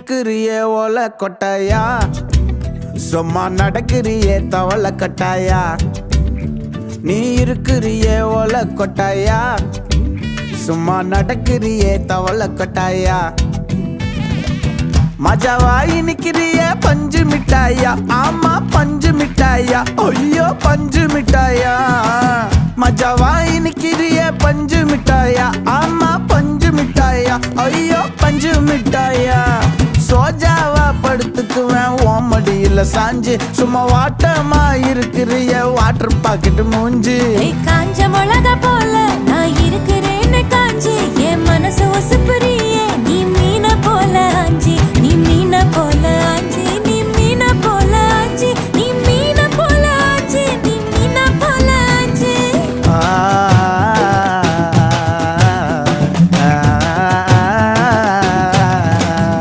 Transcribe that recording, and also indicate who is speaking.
Speaker 1: இருக்கிறியே ஓலை கொட்டாயா, சும்மா நடக்கிறியே தவளை கட்டாயா. நீ இருக்கிறியே ஓலை கொட்டாயா, சும்மா நடக்கிறியே தவளை கட்டாயா. மஜாவாய் நிக்கிறிய பஞ்சு மிட்டாயா, ஆமா பஞ்சு மிட்டாயா, ஐயோ பஞ்சு மிட்டாயா. மஜாவாய் நிக்கிறிய பஞ்சு மிட்டாயா, ஆமா பஞ்சு மிட்டாயா, ஐயோ பஞ்சு மிட்டாயா. சோஜாவா படுத்துக்குவேன் ஓமடியில சாஞ்சு, சும்மா வாட்டமா இருக்கிறிய வாட்டர் பாக்கெட் மூஞ்சி.
Speaker 2: காஞ்ச மிளகா போல நான் இருக்கிறேன்னு காஞ்சி என் மனசு